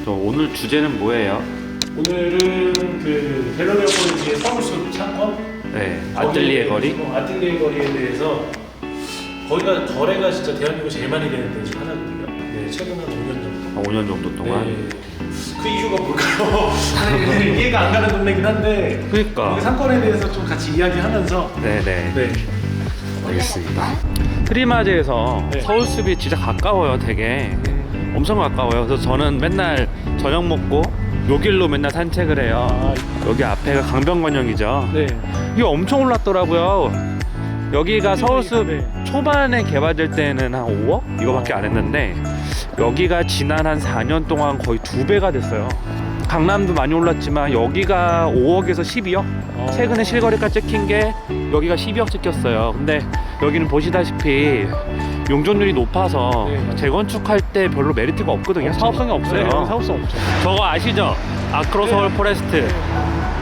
저 오늘 주제는 뭐예요? 오늘은 그 갤러리아 폴리지의 서울숲 상권? 네, 아틀리에 거리? 아틀리에 거리에 대해서 거기가 거래가 진짜 대한민국에 제일 많이 되는 데 중 하나거든요. 네, 최근 한 5년 정도. 5년 정도 동안? 네. 그 이유가 뭘까요? 사실 이해가 안 가는 동네긴 한데 그러니까. 거기 상권에 대해서 좀 같이 이야기하면서 네네. 네. 알겠습니다. 트리마즈에서 네. 서울숲이 진짜 가까워요, 되게. 엄청 가까워요. 그래서 저는 맨날 저녁 먹고 요 길로 맨날 산책을 해요. 아, 여기 앞에가 강변건영이죠. 네. 이게 엄청 올랐더라고요. 여기가 서울숲 네. 초반에 개발될 때는 한 5억? 이거밖에 안 했는데 여기가 지난 한 4년 동안 거의 2배가 됐어요. 강남도 많이 올랐지만 여기가 5억에서 12억? 최근에 실거래가 찍힌 게 여기가 12억 찍혔어요. 근데 여기는 보시다시피 용적률이 높아서 네. 재건축할 때 별로 메리트가 없거든요. 사업성이 없어요. 네, 사업성 없죠. 저거 아시죠? 아크로 서울 네. 포레스트.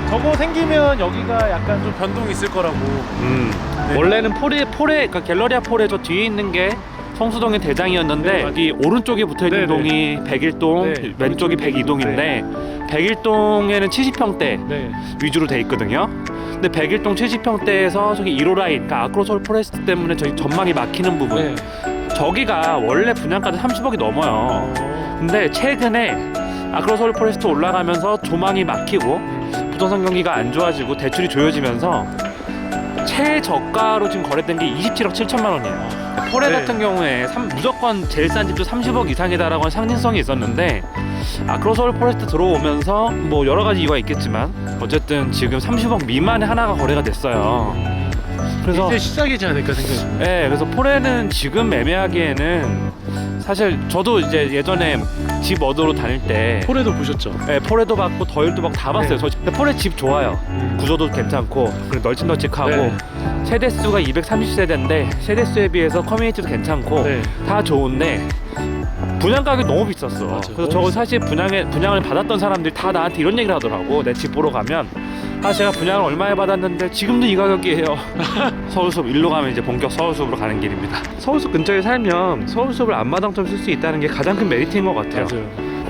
저거 생기면 여기가 약간 좀 변동이 있을 거라고. 네. 원래는 그러니까 갤러리아 폴에 저 뒤에 있는 게 성수동의 대장이었는데 네, 여기 오른쪽에 붙어있는 네, 동이 101동, 네. 왼쪽이 102동인데 101동에는 70평대 네. 위주로 돼 있거든요. 근데 101동 70평대에서 저기 1호 라인, 그러니까 아크로 서울 포레스트 때문에 저기 전망이 막히는 부분, 네. 저기가 원래 분양가도 30억이 넘어요. 근데 최근에 아크로 서울 포레스트 올라가면서 조망이 막히고 부동산 경기가 안 좋아지고 대출이 조여지면서 최저가로 지금 거래된 게 27억 7천만 원이에요. 포레 네. 같은 경우에 무조건 제일 싼 집도 30억 이상이다라고 하는 상징성이 있었는데 아크로 서울 포레스트 들어오면서 뭐 여러 가지 이유가 있겠지만 어쨌든 지금 30억 미만의 하나가 거래가 됐어요. 그래서 이제 시작이지 않을까 생각합니다. 네, 그래서 포레는 지금 매매하기에는 사실 저도 이제 예전에 집 얻으러 다닐 때 폴에도 보셨죠? 네, 포레도 받고 더일도 받고 다 봤어요. 네. 근데 포레 집 좋아요. 구조도 괜찮고 그리고 널찍널찍하고 네. 세대수가 230세대인데 세대수에 비해서 커뮤니티도 괜찮고 네. 다 좋은데 분양 가격이 너무 비쌌어. 맞아요. 그래서 저거 사실 분양을 받았던 사람들이 다 나한테 이런 얘기를 하더라고. 내 집 보러 가면 제가 분양을 얼마에 받았는데 지금도 이 가격이에요. 서울숲 일로 가면 이제 본격 서울숲으로 가는 길입니다. 서울숲 근처에 살면 서울숲을 앞마당처럼 쓸 수 있다는 게 가장 큰 메리트인 것 같아요.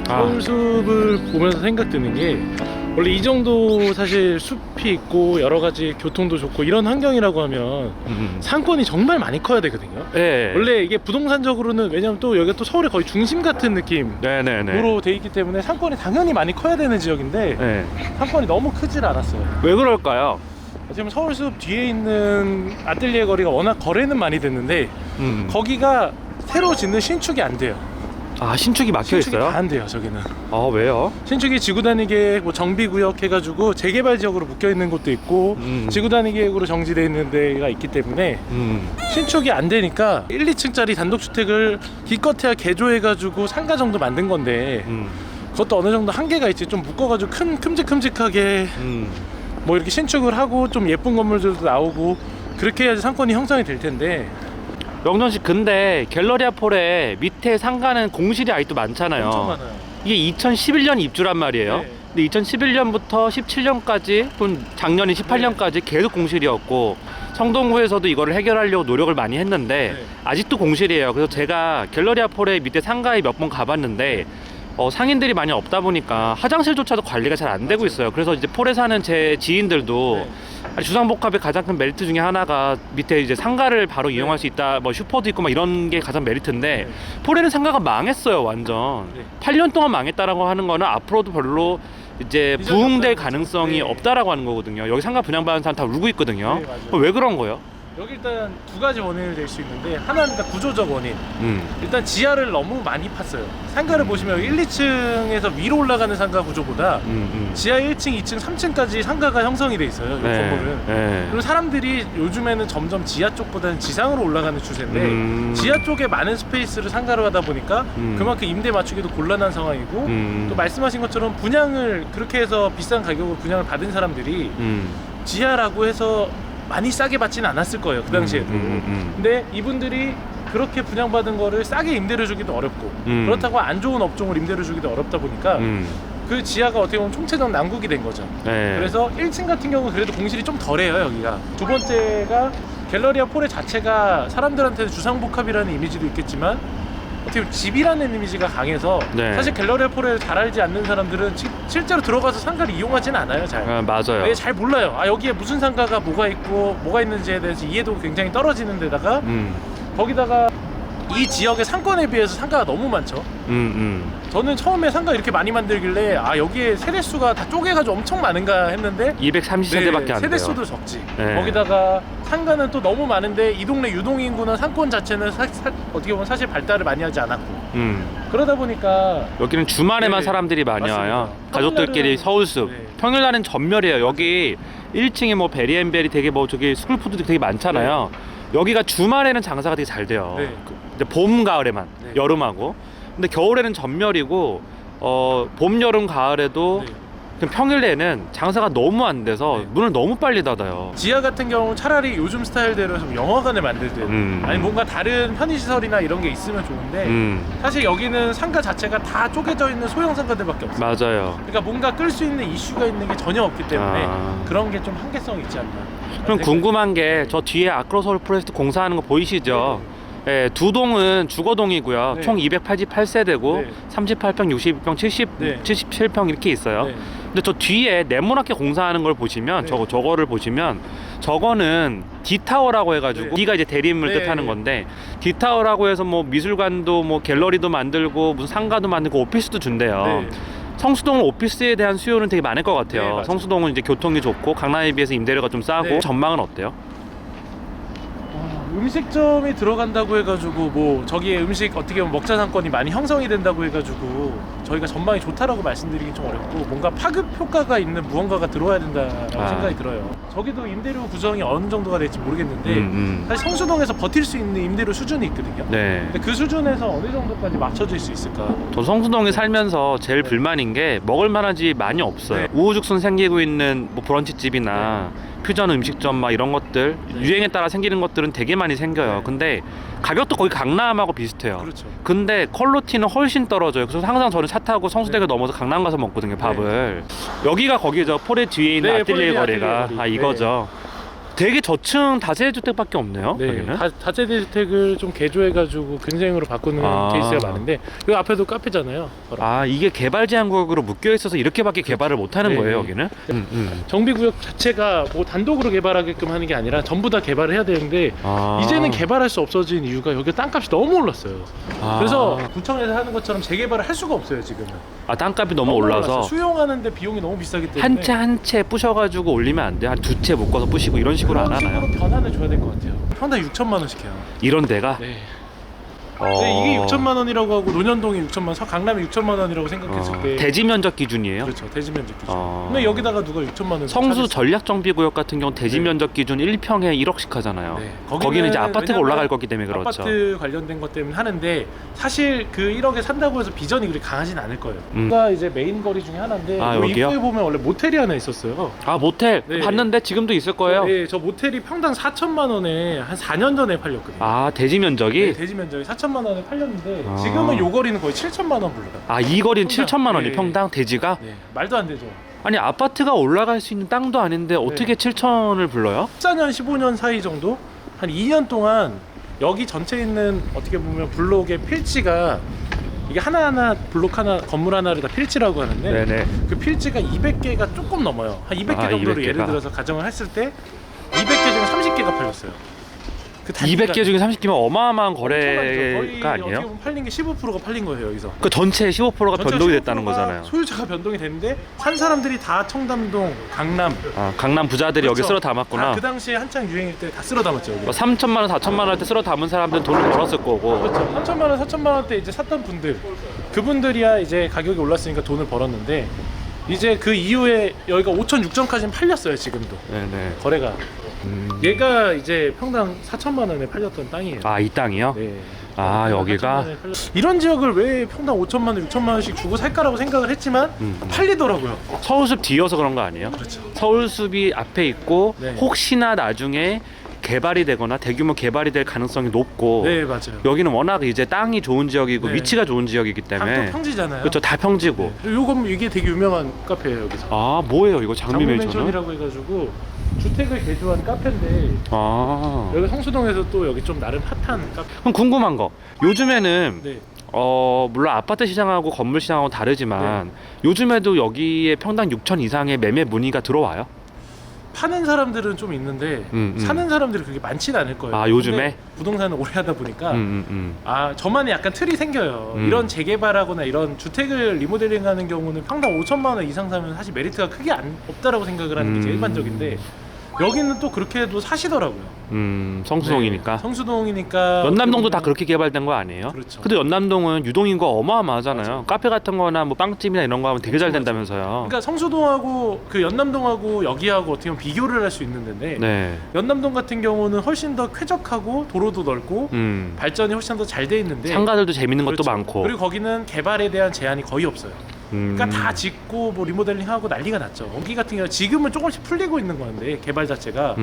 맞아요. 서울숲을 보면서 생각드는 게 원래 이 정도 사실 숲이 있고 여러 가지 교통도 좋고 이런 환경이라고 하면 상권이 정말 많이 커야 되거든요. 네. 원래 이게 부동산적으로는 왜냐면 또 여기가 또 서울의 거의 중심 같은 느낌으로 네네네. 돼 있기 때문에 상권이 당연히 많이 커야 되는 지역인데 네. 상권이 너무 크질 않았어요. 왜 그럴까요? 지금 서울숲 뒤에 있는 아틀리에 거리가 워낙 거래는 많이 됐는데 거기가 새로 짓는 신축이 안 돼요. 신축이 막혀 신축이 있어요? 다 안 돼요. 저기는 왜요? 신축이 지구단위 뭐 정비구역 해가지고 재개발 지역으로 묶여 있는 곳도 있고 지구단위 계획으로 정지되어 있는 데가 있기 때문에 신축이 안 되니까 1, 2층짜리 단독주택을 기껏해야 개조해가지고 상가 정도 만든 건데 그것도 어느 정도 한계가 있지. 좀 묶어가지고 큼직큼직하게 뭐 이렇게 신축을 하고 좀 예쁜 건물들도 나오고 그렇게 해야지 상권이 형성이 될 텐데. 명전 씨, 근데 갤러리아 폴에 밑에 상가는 공실이 아직도 많잖아요. 엄청 많아요. 이게 2011년 입주란 말이에요. 네. 근데 2011년부터 17년까지 또는 작년인 18년까지 계속 공실이었고 성동구에서도 이거를 해결하려고 노력을 많이 했는데 네. 아직도 공실이에요. 그래서 제가 갤러리아 폴에 밑에 상가에 몇 번 가봤는데 상인들이 많이 없다 보니까 화장실조차도 관리가 잘 안 되고 있어요. 그래서 이제 폴에 사는 제 지인들도 주상복합의 가장 큰 메리트 중에 하나가 밑에 이제 상가를 바로 이용할 수 있다, 뭐 슈퍼도 있고 막 이런 게 가장 메리트인데 폴에는 상가가 망했어요, 완전. 8년 동안 망했다라고 하는 거는 앞으로도 별로 이제 부흥될 가능성이 없다라고 하는 거거든요. 여기 상가 분양받은 사람 다 울고 있거든요. 네, 맞아요. 왜 그런 거예요? 여기 일단 두 가지 원인을 낼 수 있는데 하나는 일단 구조적 원인. 일단 지하를 너무 많이 팠어요. 상가를 보시면 1, 2층에서 위로 올라가는 상가 구조보다 지하 1층, 2층, 3층까지 상가가 형성이 돼 있어요. 이 건물은. 그럼 사람들이 요즘에는 점점 지하 쪽보다는 지상으로 올라가는 추세인데 지하 쪽에 많은 스페이스를 상가로 하다 보니까 그만큼 임대 맞추기도 곤란한 상황이고 또 말씀하신 것처럼 분양을 그렇게 해서 비싼 가격으로 분양을 받은 사람들이 지하라고 해서 많이 싸게 받지는 않았을 거예요, 그 당시에도. 근데 이분들이 그렇게 분양받은 거를 싸게 임대를 주기도 어렵고 그렇다고 안 좋은 업종을 임대를 주기도 어렵다 보니까 그 지하가 어떻게 보면 총체적 난국이 된 거죠. 그래서 1층 같은 경우는 그래도 공실이 좀 덜해요, 여기가. 두 번째가 갤러리아 폴의 자체가 사람들한테는 주상복합이라는 이미지도 있겠지만 어떻게 보면 집이라는 이미지가 강해서 네. 사실 갤러리아 폴을 잘 알지 않는 사람들은 실제로 들어가서 상가를 이용하진 않아요. 잘. 맞아요. 네, 잘 몰라요. 아, 여기에 무슨 상가가 뭐가 있고 뭐가 있는지에 대해서 이해도가 굉장히 떨어지는 데다가 거기다가 이 지역의 상권에 비해서 상가가 너무 많죠. 저는 처음에 상가 이렇게 많이 만들길래 아, 여기에 세대수가 다 쪼개가지고 엄청 많은가 했는데 230세대밖에 안 돼요. 세대수도 적지. 네. 거기다가 상가는 또 너무 많은데 이 동네 유동인구나 상권 자체는 어떻게 보면 사실 발달을 많이 하지 않았고 그러다 보니까 여기는 주말에만 네, 사람들이 많이 맞습니다. 와요. 가족들끼리 평일날은- 서울숲. 네. 평일날은 전멸이에요. 여기 1층에 뭐 베리앤베리 되게 뭐 저기 스쿨푸드 되게 많잖아요. 여기가 주말에는 장사가 되게 잘 돼요. 네. 이제 봄 가을에만 네. 여름하고. 근데 겨울에는 전멸이고 봄 여름 가을에도 네. 그냥 평일에는 장사가 너무 안 돼서 네. 문을 너무 빨리 닫아요. 지하 같은 경우는 차라리 요즘 스타일대로 해서 영화관을 만들든 아니 뭔가 다른 편의시설이나 이런 게 있으면 좋은데 사실 여기는 상가 자체가 다 쪼개져 있는 소형 상가들밖에 없어요. 맞아요. 그러니까 뭔가 끌 수 있는 이슈가 있는 게 전혀 없기 때문에 그런 게 좀 한계성이 있지 않나. 그럼 궁금한 게 저 뒤에 아크로서울 포레스트 공사하는 거 보이시죠? 네, 두 동은 주거동이고요. 네. 총 288세대고 네. 38평, 62평, 70, 네. 77평 이렇게 있어요. 네. 근데 저 뒤에 네모나게 공사하는 걸 보시면 네. 저거를 보시면 저거는 D타워라고 해가지고 네. D가 이제 대림을 네. 뜻하는 건데 D타워라고 해서 뭐 미술관도 뭐 갤러리도 만들고 무슨 상가도 만들고 오피스도 준대요. 네. 성수동은 오피스에 대한 수요는 되게 많을 것 같아요. 네, 맞아요. 성수동은 이제 교통이 좋고 강남에 비해서 임대료가 좀 싸고 네. 전망은 어때요? 음식점이 들어간다고 해가지고 뭐 저기에 음식 어떻게 보면 먹자 상권이 많이 형성이 된다고 해가지고 저희가 전망이 좋다라고 말씀드리긴 좀 어렵고 뭔가 파급 효과가 있는 무언가가 들어와야 된다라고 생각이 들어요. 저기도 임대료 구성이 어느 정도가 될지 모르겠는데 사실 성수동에서 버틸 수 있는 임대료 수준이 있거든요. 네. 근데 그 수준에서 어느 정도까지 맞춰질 수 있을까? 저 성수동에 살면서 제일 불만인 게 먹을 만한 집이 많이 없어요. 네. 우후죽순 생기고 있는 뭐 브런치집이나 퓨전 음식점 막 이런 것들 유행에 따라 생기는 것들은 되게 많이 생겨요. 네. 근데 가격도 거의 강남하고 비슷해요. 그렇죠. 근데 퀄리티는 훨씬 떨어져요. 그래서 항상 저는 차 타고 성수대교 넘어서 강남 가서 먹거든요, 밥을. 여기가 거기죠. 포레 뒤에 있는 네, 아틀리에 포레 거리가. 아틀리에 거리. 이거죠. 되게 저층 다세대주택밖에 없네요. 네, 여기는. 다세대 주택을 좀 개조해가지고 근생으로 바꾸는 케이스가 많은데 그 앞에도 카페잖아요. 바로. 아, 이게 개발 제한 구역으로 묶여 있어서 이렇게밖에 개발을 못 하는 네, 거예요, 네. 여기는? 정비구역 자체가 뭐 단독으로 개발하게끔 하는 게 아니라 전부 다 개발을 해야 되는데 이제는 개발할 수 없어진 이유가 여기 땅값이 너무 올랐어요. 그래서 구청에서 하는 것처럼 재개발을 할 수가 없어요 지금은. 땅값이 너무 올라서 올랐어요. 수용하는데 비용이 너무 비싸기 때문에 한 채 한 채 부셔가지고 올리면 안 돼. 한 두 채 묶어서 부시고 이런 식으로 안 그런 하나요? 식으로 변화를 줘야 될 것 같아요. 평당 6천만 원씩 해요. 이런 데가? 네. 네, 이게 6천만 원이라고 하고 논현동이 6천만 원, 강남이 6천만 원이라고 생각했을 때 대지 면적 기준이에요? 그렇죠. 대지 면적 기준. 어. 근데 여기다가 누가 6천만 원 성수 전략정비구역 같은 경우는 대지 네. 면적 기준 1평에 1억씩 하잖아요. 네. 거기는 이제 아파트가 왜냐면 올라갈 거기 때문에 그렇죠. 아파트 관련된 것 때문에 하는데 사실 그 1억에 산다고 해서 비전이 그리 강하진 않을 거예요. 여기가 이제 메인 거리 중에 하나인데 아, 요 여기요? 입구에 보면 원래 모텔이 하나 있었어요. 아, 모텔 네. 봤는데 지금도 있을 거예요? 네, 저 모텔이 평당 4천만 원에 한 4년 전에 팔렸거든요. 아, 대지 면적이? 네, 대지 면적이 4천만 원에 팔렸는데 아. 지금은 요 거리는 거의 7천만 원 불러요. 아, 이 거리는 평당. 7천만 원이 네. 평당 대지가? 네, 말도 안 되죠. 아니, 아파트가 올라갈 수 있는 땅도 아닌데 어떻게 7천을 불러요? 14년, 15년 사이 정도? 한 2년 동안 여기 전체에 있는 어떻게 보면 블록의 필지가 이게 하나하나 블록 하나 건물 하나를 다 필지라고 하는데 네네. 그 필지가 200개가 조금 넘어요. 한 200개 아, 정도로 200개가. 예를 들어서 가정을 했을 때 200개 중에 30개가 팔렸어요. 그 200개 중에 30개면 어마어마한 거의 거래가 아니에요? 어떻게 보면 팔린 게 15%가 팔린 거예요 여기서. 그 전체 15%가 전체 변동이 됐다는 15%가 거잖아요. 소유자가 변동이 됐는데 산 사람들이 다 청담동, 강남 아, 강남 부자들이 여기 그렇죠. 쓸어 담았구나. 다 그 당시에 한창 유행일 때 다 쓸어 담았죠 여기. 3천만 원, 4천만 원 할 때 쓸어 담은 사람들은 돈을 벌었을 거고. 그렇죠. 3천만 원, 4천만 원대 이제 샀던 분들, 그분들이야 이제 가격이 올랐으니까 돈을 벌었는데 이제 그 이후에 여기가 5천, 6천까지는 팔렸어요 지금도 네네. 거래가. 얘가 이제 평당 4천만 원에 팔렸던 땅이에요. 아, 이 땅이요? 네. 아, 여기가? 4천만 원에 이런 지역을 왜 평당 5천만 원, 6천만 원씩 주고 살까라고 생각을 했지만 팔리더라고요. 서울숲 뒤여서 그런 거 아니에요? 그렇죠. 서울숲이 앞에 있고 네. 혹시나 나중에 개발이 되거나 대규모 개발이 될 가능성이 높고 네, 맞아요. 여기는 워낙 이제 땅이 좋은 지역이고 네. 위치가 좋은 지역이기 다 때문에 평지잖아요. 그렇죠. 다 평지고. 요건 이게 되게 유명한 카페예요 여기서. 아, 뭐예요 이거 장미 맨션은? 장미맨션이라고 해가지고 주택을 개조한 카페인데 아, 여기 성수동에서 또 여기 좀 나름 핫한 카페. 그럼 궁금한 거 요즘에는 네. 물론 아파트 시장하고 건물 시장하고 다르지만 요즘에도 여기에 평당 6천 이상의 매매 문의가 들어와요? 파는 사람들은 좀 있는데 사는 사람들이 그렇게 많지는 않을 거예요. 아, 요즘에? 근데 부동산을 오래 하다 보니까 저만의 약간 틀이 생겨요. 이런 재개발하거나 이런 주택을 리모델링하는 경우는 평당 5천만 원 이상 사면 사실 메리트가 크게 없다라고 생각을 하는 게 제일 일반적인데 여기는 또 그렇게 해도 사시더라고요. 성수동이니까. 네, 성수동이니까. 연남동도 다 그렇게 개발된 거 아니에요? 그렇죠. 근데 연남동은 유동인구가 어마어마하잖아요. 맞아요. 카페 같은 거나 뭐 빵집이나 이런 거 하면 되게 잘 맞아요. 된다면서요. 그러니까 성수동하고 그 연남동하고 여기하고 어떻게 보면 비교를 할 수 있는 데인데 네. 연남동 같은 경우는 훨씬 더 쾌적하고 도로도 넓고 발전이 훨씬 더 잘 돼 있는데 상가들도 재밌는 것도 그렇죠. 많고. 그리고 거기는 개발에 대한 제한이 거의 없어요. 그러니까 다 짓고 뭐 리모델링하고 난리가 났죠. 여기 같은 경우 지금은 조금씩 풀리고 있는 건데 개발 자체가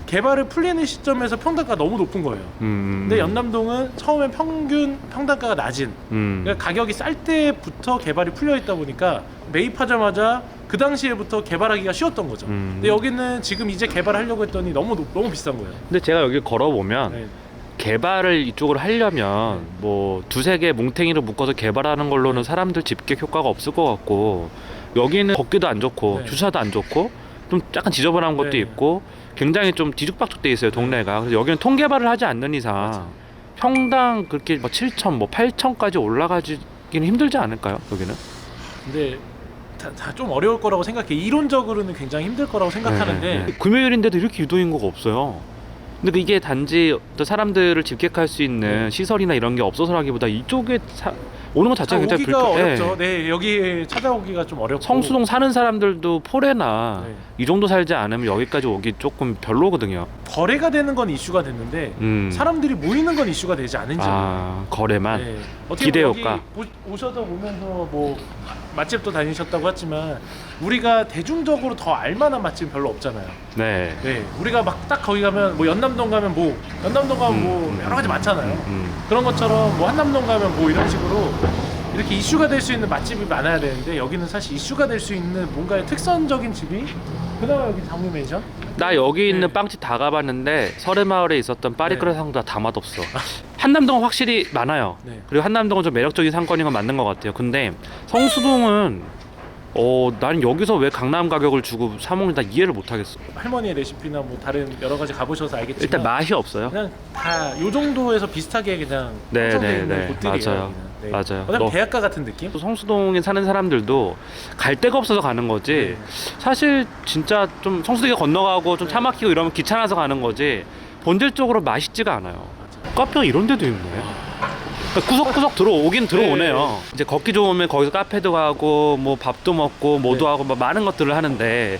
개발을 풀리는 시점에서 평당가가 너무 높은 거예요. 근데 연남동은 처음엔 평균 평당가가 낮은 그러니까 가격이 쌀 때부터 개발이 풀려 있다 보니까 매입하자마자 그 당시에부터 개발하기가 쉬웠던 거죠. 근데 여기는 지금 이제 개발하려고 했더니 너무 비싼 거예요. 근데 제가 여기 걸어보면 네. 개발을 이쪽으로 하려면 뭐 두세 개 뭉탱이를 묶어서 개발하는 걸로는 사람들 집객 효과가 없을 것 같고 여기는 걷기도 안 좋고 네. 주차도 안 좋고 좀 약간 지저분한 것도 네. 있고 굉장히 좀 뒤죽박죽 돼 있어요 동네가. 그래서 여기는 통개발을 하지 않는 이상 맞아. 평당 그렇게 뭐 7천 뭐 8천까지 올라가기는 힘들지 않을까요 여기는? 근데 다 좀 어려울 거라고 생각해. 이론적으로는 굉장히 힘들 거라고 생각하는데 금요일인데도 이렇게 유동인구가 없어요. 근데 이게 단지 또 사람들을 집객할 수 있는 시설이나 이런 게 없어서라기보다 이쪽에 오는 것 자체가 굉장히 오기가 어렵죠. 네. 네, 여기 찾아오기가 좀 어렵고. 성수동 사는 사람들도 폴에나 네. 이 정도 살지 않으면 여기까지 오기 조금 별로거든요. 거래가 되는 건 이슈가 됐는데 사람들이 모이는 건 이슈가 되지 않은지. 거래만. 네. 어떻게 기대 보면 효과. 여기 오셔서 보면서 뭐 맛집도 다니셨다고 했지만 우리가 대중적으로 더 알만한 맛집은 별로 없잖아요. 네. 네, 우리가 막 딱 거기 가면 뭐 연남동 가면 뭐 여러 가지 많잖아요. 그런 것처럼 뭐 한남동 가면 뭐 이런 식으로 이렇게 이슈가 될 수 있는 맛집이 많아야 되는데 여기는 사실 이슈가 될 수 있는 뭔가의 특선적인 집이 그나마 여기 장미 맨션? 나 여기 있는 네. 빵집 다 가봤는데 설해마을에 있었던 파리크라 상도 다 맛없어. 한남동은 확실히 많아요. 네. 그리고 한남동은 좀 매력적인 상권인 건 맞는 것 같아요. 근데 성수동은 난 여기서 왜 강남 가격을 주고 사 먹는다 이해를 못 하겠어. 할머니의 레시피나 뭐 다른 여러 가지 가보셔서 알겠지만 일단 맛이 없어요. 그냥 다 요 정도에서 비슷하게 그냥 네, 형성돼 네, 있는 네. 곳들이에요. 맞아요. 여기는. 네. 맞아요. 어차피 대학가 같은 느낌? 또 성수동에 사는 사람들도 갈 데가 없어서 가는 거지. 네. 사실 진짜 좀 성수동에 건너가고 좀 차 막히고 이러면 귀찮아서 가는 거지. 본질적으로 맛있지가 않아요. 카페가 이런 데도 있네. 그러니까 구석구석 들어오긴 들어오네요. 이제 걷기 좋으면 거기서 카페도 가고 뭐 밥도 먹고 뭐도 하고 뭐 많은 것들을 하는데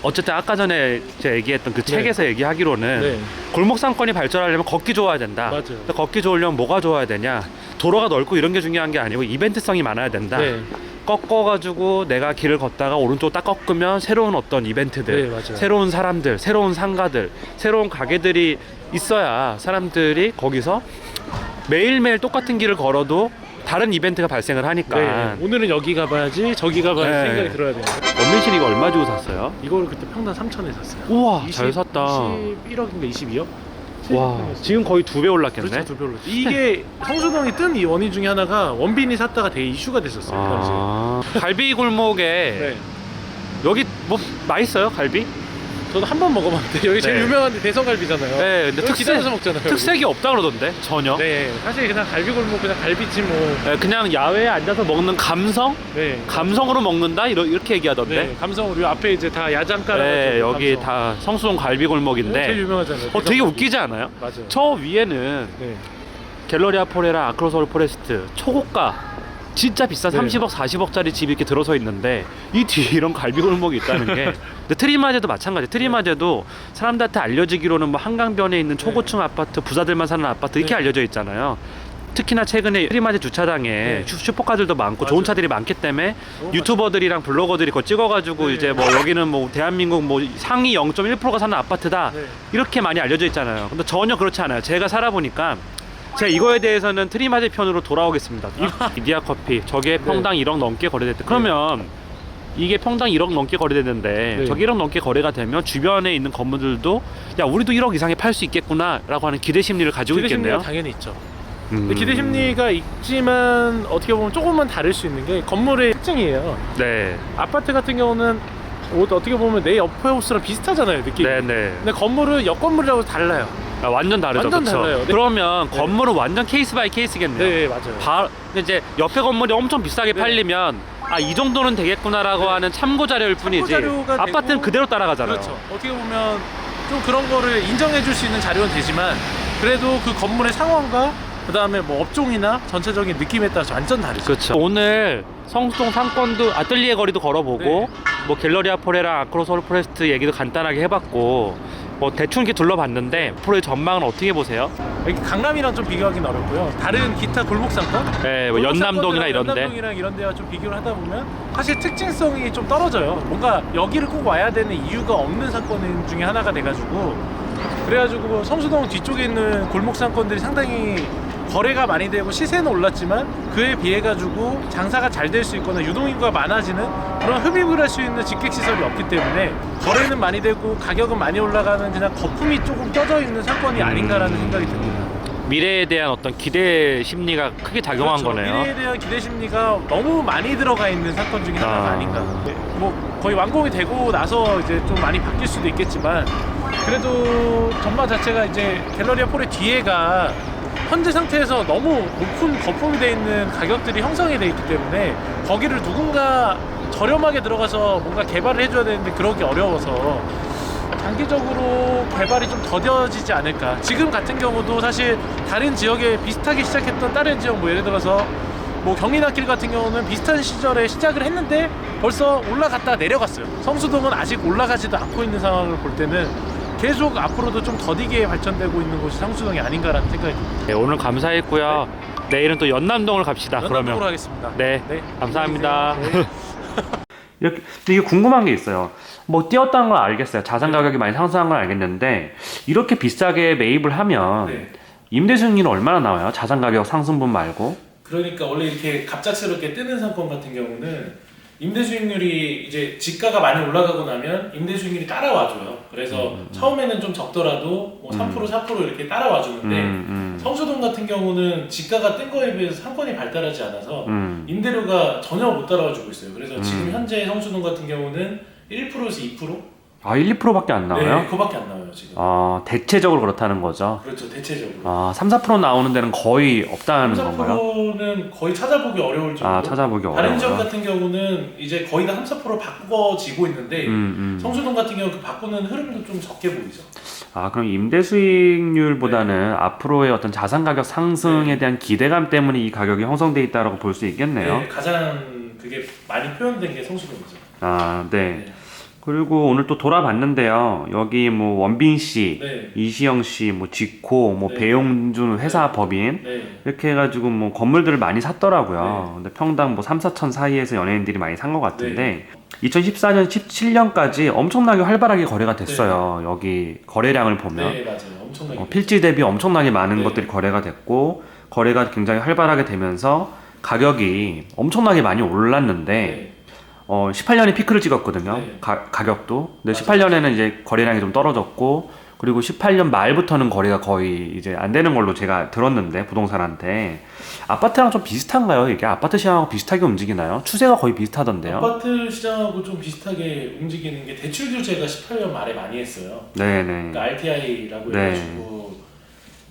어쨌든 아까 전에 제가 얘기했던 그 책에서 얘기하기로는 네. 골목 상권이 발전하려면 걷기 좋아야 된다. 맞아요. 근데 걷기 좋으려면 뭐가 좋아야 되냐? 도로가 넓고 이런 게 중요한 게 아니고 이벤트성이 많아야 된다. 네. 꺾어가지고 내가 길을 걷다가 오른쪽 딱 꺾으면 새로운 어떤 이벤트들, 네, 맞아요. 새로운 사람들, 새로운 상가들, 새로운 가게들이 있어야 사람들이 거기서 매일매일 똑같은 길을 걸어도 다른 이벤트가 발생을 하니까. 네. 오늘은 여기 가봐야지 저기 가봐야지 네. 생각이 들어야 돼요. 원민씨 이거 얼마 주고 샀어요? 이걸 그때 평당 3천에 샀어요. 우와, 잘 샀다. 21억인가 22억? 와, 지금 거의 2배 올랐겠네. 그렇죠, 두 배로. 이게 성수동이 뜬 이 원인 중에 하나가 원빈이 샀다가 되게 이슈가 됐었어요. 그 당시에. 갈비 골목에 네. 여기 뭐 맛있어요, 갈비? 저도 한 번 먹어봤는데 여기 제일 네. 유명한 데 대성갈비잖아요. 네, 근데 여기 기다려서 먹잖아요. 특색이 없다 그러던데 전혀. 네, 사실 그냥 갈비골목 그냥 갈비찜 뭐. 네, 그냥 야외에 앉아서 먹는 감성? 네. 감성으로 먹는다 이렇게 얘기하던데. 네, 감성 우리 앞에 이제 다 야장 깔아가지고. 네, 여기 감성. 다 성수동 갈비 골목인데. 제일 유명하잖아요. 되게 웃기지 않아요? 맞아요. 저 위에는 네. 갤러리아 포레라 아크로서울 포레스트 초고가 진짜 비싼 네. 30억 40억짜리 집이 이렇게 들어서 있는데 이 뒤에 이런 갈비 골목이 있다는 게. 근데 트리마제도 마찬가지. 트리마제도 사람들한테 알려지기로는 뭐 한강변에 있는 초고층 아파트 부자들만 사는 아파트 이렇게 네. 알려져 있잖아요. 특히나 최근에 트리마제 주차장에 네. 슈퍼카들도 많고 맞아요. 좋은 차들이 많기 때문에 너무 유튜버들이랑 블로거들이 그거 찍어가지고 네. 이제 뭐 여기는 뭐 대한민국 뭐 상위 0.1%가 사는 아파트다 네. 이렇게 많이 알려져 있잖아요. 근데 전혀 그렇지 않아요. 제가 살아보니까 제가 이거에 대해서는 트리마제 편으로 돌아오겠습니다. 이디야 커피 저게 평당 1억 넘게 거래됐대. 그러면 이게 평당 1억 넘게 거래됐는데 네. 저게 1억 넘게 거래가 되면 주변에 있는 건물들도 야 우리도 1억 이상에 팔 수 있겠구나 라고 하는 기대 심리를 가지고 기대 심리가 있겠네요. 당연히 있죠. 근데 기대 심리가 있지만 어떻게 보면 조금만 다를 수 있는 게 건물의 특징이에요. 네. 아파트 같은 경우는 어떻게 보면 내 옆에 하우스랑 비슷하잖아요, 느낌이. 네네. 근데 건물은 옆 건물이라고 달라요. 아, 완전 다르죠. 완전 그쵸? 달라요. 네. 그러면 네. 건물은 완전 케이스 바이 케이스겠네요. 네, 맞아요. 근데 이제 옆에 건물이 엄청 비싸게 네. 팔리면 아, 이 정도는 되겠구나라고 네. 하는 참고 자료일 뿐이지. 자료가 아파트는 되고, 그대로 따라가잖아요. 그렇죠. 어떻게 보면 좀 그런 거를 인정해 줄 수 있는 자료는 되지만 그래도 그 건물의 상황과 그 다음에 뭐 업종이나 전체적인 느낌에 따라서 완전 다르죠. 그렇죠. 오늘 성수동 상권도 아틀리에 거리도 걸어보고 네. 뭐 갤러리아 포레랑 아크로스 홀 포레스트 얘기도 간단하게 해봤고 뭐 대충 이렇게 둘러봤는데 앞으로의 전망은 어떻게 보세요? 여기 강남이랑 좀 비교하기는 어렵고요. 다른 기타 골목 상권, 네, 뭐 연남동이나 이런데. 연남동이랑 이런 데와 좀 비교를 하다 보면 사실 특징성이 좀 떨어져요. 뭔가 여기를 꼭 와야 되는 이유가 없는 상권 중에 하나가 돼가지고 그래가지고 성수동 뒤쪽에 있는 골목 상권들이 상당히 거래가 많이 되고 시세는 올랐지만 그에 비해 가지고 장사가 잘 될 수 있거나 유동인구가 많아지는 그런 흡입을 할 수 있는 직객시설이 없기 때문에 거래는 많이 되고 가격은 많이 올라가는 그냥 거품이 조금 껴져 있는 상권이 아닌가라는 생각이 듭니다. 미래에 대한 어떤 기대 심리가 크게 작용한 그렇죠. 거네요. 미래에 대한 기대 심리가 너무 많이 들어가 있는 사건 중에 하나가 아닌가. 네, 뭐 거의 완공이 되고 나서 이제 좀 많이 바뀔 수도 있겠지만 그래도 전망 자체가 이제 갤러리아 폴의 뒤에가 현재 상태에서 너무 높은 거품이 되어 있는 가격들이 형성이 되어 있기 때문에 거기를 누군가 저렴하게 들어가서 뭔가 개발을 해줘야 되는데 그러기 어려워서 장기적으로 개발이 좀 더뎌지지 않을까. 지금 같은 경우도 사실 다른 지역에 비슷하게 시작했던 다른 지역 뭐 예를 들어서 뭐 경리단길 같은 경우는 비슷한 시절에 시작을 했는데 벌써 올라갔다가 내려갔어요. 성수동은 아직 올라가지도 않고 있는 상황을 볼 때는 계속 앞으로도 좀 더디게 발전되고 있는 곳이 성수동이 아닌가라는 생각이 듭니다. 네, 오늘 감사했고요. 내일은 또 연남동을 갑시다. 연남동으로 그러면. 하겠습니다. 네, 감사합니다. 안녕히 계세요. 이렇게 근데 이게 궁금한 게 있어요. 뭐 뛰었다는 걸 알겠어요. 자산 가격이 많이 상승한 걸 알겠는데 이렇게 비싸게 매입을 하면 네. 임대 수익률은 얼마나 나와요? 자산 가격 상승분 말고. 그러니까 원래 이렇게 갑작스럽게 뜨는 상권 같은 경우는 임대 수익률이 이제 지가가 많이 올라가고 나면 임대 수익률이 따라와줘요. 그래서 처음에는 좀 적더라도 뭐 3% 4% 이렇게 따라와주는데 성수동 같은 경우는 지가가 뜬 거에 비해서 상권이 발달하지 않아서 임대료가 전혀 못 따라와주고 있어요. 그래서 지금 현재 성수동 같은 경우는 1%에서 2%? 아, 1, 2%밖에 안 나와요? 네, 그거밖에 안 나와요 지금. 아, 대체적으로 그렇다는 거죠. 그렇죠, 대체적으로. 아, 3, 4% 나오는 데는 거의 없다는 건가요? 3-4%는 거의 찾아보기 어려울 정도. 아, 찾아보기 다른 지역 어려워요. 같은 경우는 이제 거의 다 3-4% 바꿔지고 있는데 성수동 같은 경우 그 바꾸는 흐름도 좀 적게 보이죠. 아, 그럼 임대 수익률보다는 앞으로의 어떤 자산 가격 상승에 대한 기대감 때문에 이 가격이 형성돼 있다고 볼 수 있겠네요. 네, 가장 그게 많이 표현된 게 성수동이죠. 아, 네. 네. 그리고 오늘 또 돌아봤는데요. 여기 뭐 원빈 씨, 네. 이시영 씨, 뭐 지코, 뭐 네. 배용준 회사 법인 네. 이렇게 해가지고 뭐 건물들을 많이 샀더라고요. 네. 근데 평당 뭐 3, 4천 사이에서 연예인들이 많이 산 것 같은데 2014년, 17년까지 엄청나게 활발하게 거래가 됐어요. 여기 거래량을 보면 네, 맞아요. 엄청나게. 필지 대비 엄청나게 많은 네. 것들이 거래가 됐고 거래가 굉장히 활발하게 되면서 가격이 엄청나게 많이 올랐는데 네. 18년에 피크를 찍었거든요. 네. 가격도. 근데 맞아요. 18년에는 이제 거래량이 좀 떨어졌고, 그리고 18년 말부터는 거래가 거의 이제 안 되는 걸로 제가 들었는데, 부동산한테. 아파트랑 좀 비슷한가요? 이게 아파트 시장하고 비슷하게 움직이나요? 추세가 거의 비슷하던데요? 아파트 시장하고 좀 비슷하게 움직이는 게 대출 규제가 18년 말에 많이 했어요. 네네. 그러니까 RTI라고 네. 해가지고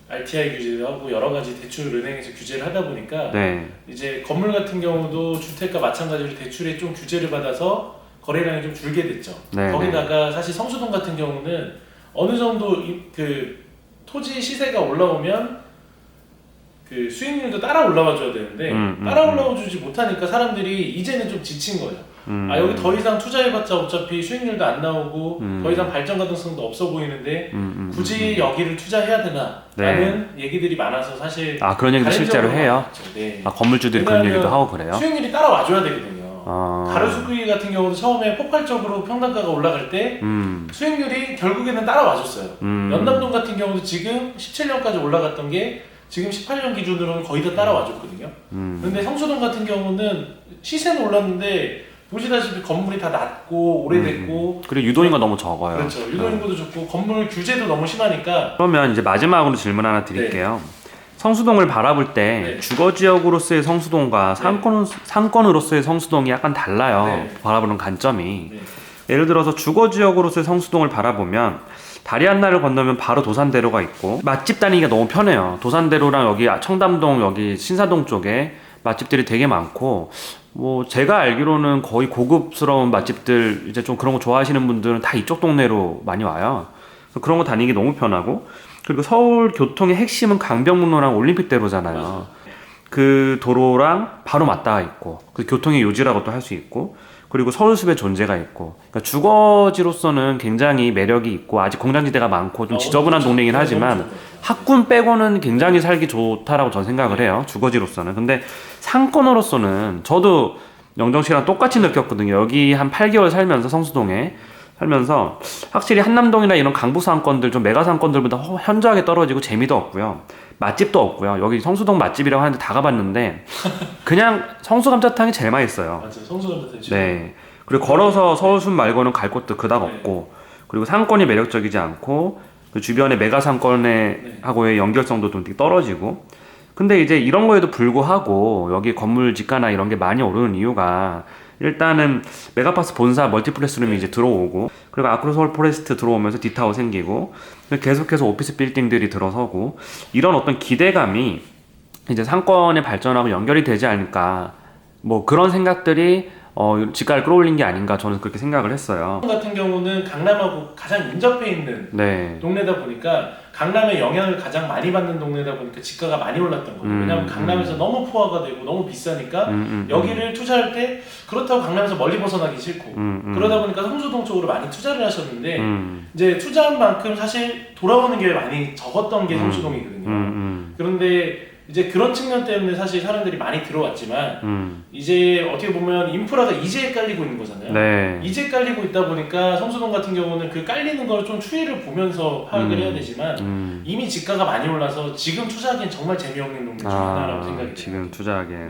RTI 규제도 하고 여러 가지 대출 은행에서 규제를 하다 보니까 네. 이제 건물 같은 경우도 주택과 마찬가지로 대출에 좀 규제를 받아서 거래량이 좀 줄게 됐죠. 네, 거기다가 사실 성수동 같은 경우는 어느 정도 그 토지 시세가 올라오면 그 수익률도 따라 올라와 줘야 되는데 따라 올라와 주지 못하니까 사람들이 이제는 좀 지친 거예요. 아, 여기 더 이상 투자해봤자 어차피 수익률도 안 나오고 더 이상 발전 가능성도 없어 보이는데 굳이 여기를 투자해야 되나 라는 얘기들이 많아서 사실 아, 그런 얘기도 실제로 해요? 네. 아, 건물주들이 그런 얘기도 하고 그래요? 수익률이 따라와 줘야 되거든요. 아. 가로수길 같은 경우도 처음에 폭발적으로 평당가가 올라갈 때 수익률이 결국에는 따라와 줬어요. 연남동 같은 경우도 지금 17년까지 올라갔던 게 지금 18년 기준으로는 거의 다 따라와 줬거든요. 근데 성수동 같은 경우는 시세는 올랐는데 보시다시피 건물이 다 낮고 오래됐고 그리고 유동인구가 너무 적어요. 그렇죠. 유동인구도 좋고 건물 규제도 너무 심하니까. 그러면 이제 마지막으로 질문 하나 드릴게요. 성수동을 바라볼 때 네. 주거지역으로서의 성수동과 네. 상권으로서의 성수동이 약간 달라요. 네. 바라보는 관점이. 네. 예를 들어서 주거지역으로서의 성수동을 바라보면 다리 하나를 건너면 바로 도산대로가 있고 맛집 다니기가 너무 편해요. 도산대로랑 여기 청담동 여기 신사동 쪽에 맛집들이 되게 많고 뭐 제가 알기로는 거의 고급스러운 맛집들 이제 좀 그런 거 좋아하시는 분들은 다 이쪽 동네로 많이 와요. 그런 거 다니기 너무 편하고 그리고 서울 교통의 핵심은 강변북로랑 올림픽대로잖아요. 그 도로랑 바로 맞닿아 있고 그 교통의 요지라고도 할 수 있고 그리고 서울숲의 존재가 있고 그러니까 주거지로서는 굉장히 매력이 있고 아직 공장지대가 많고 좀 지저분한 동네이긴 하지만 학군 빼고는 굉장히 살기 좋다라고 저는 생각을 해요. 주거지로서는. 근데 상권으로서는 저도 영정 씨랑 똑같이 느꼈거든요. 여기 한 8개월 살면서 성수동에 살면서 확실히 한남동이나 이런 강북 상권들 좀 메가 상권들보다 현저하게 떨어지고 재미도 없고요. 맛집도 없고요. 여기 성수동 맛집이라고 하는데 다 가봤는데 그냥 성수감자탕이 제일 맛있어요. 맞아요. 성수감자탕. 네. 그리고 걸어서 서울숲 말고는 갈 곳도 그닥 없고 그리고 상권이 매력적이지 않고 그 주변의 메가 상권에 하고의 연결성도 좀 되게 떨어지고 근데 이제 이런 거에도 불구하고 여기 건물 지가나 이런 게 많이 오르는 이유가 일단은 메가박스 본사 멀티플렉스룸이 이제 들어오고 그리고 아크로 서울 포레스트 들어오면서 디타워 생기고 계속해서 오피스 빌딩들이 들어서고 이런 어떤 기대감이 이제 상권의 발전하고 연결이 되지 않을까 뭐 그런 생각들이 지가를 끌어올린 게 아닌가 저는 그렇게 생각을 했어요. 같은 경우는 강남하고 가장 인접해 있는 네. 동네다 보니까 강남의 영향을 가장 많이 받는 동네다 보니까 지가가 많이 올랐던 거예요. 왜냐하면 강남에서 너무 포화가 되고 너무 비싸니까 여기를 투자할 때 그렇다고 강남에서 멀리 벗어나기 싫고 그러다 보니까 성수동 쪽으로 많이 투자를 하셨는데 이제 투자한 만큼 사실 돌아오는 게 많이 적었던 게 성수동이거든요. 그런데 이제 그런 측면 때문에 사실 사람들이 많이 들어왔지만 이제 어떻게 보면 인프라가 이제 깔리고 있는 거잖아요. 네. 이제 깔리고 있다 보니까 성수동 같은 경우는 그 깔리는 걸 좀 추이를 보면서 파악을 해야 되지만 이미 지가가 많이 올라서 지금 투자하기엔 정말 재미없는 놈 중에 하나라고 생각이 지금 돼요. 투자하기엔. 네.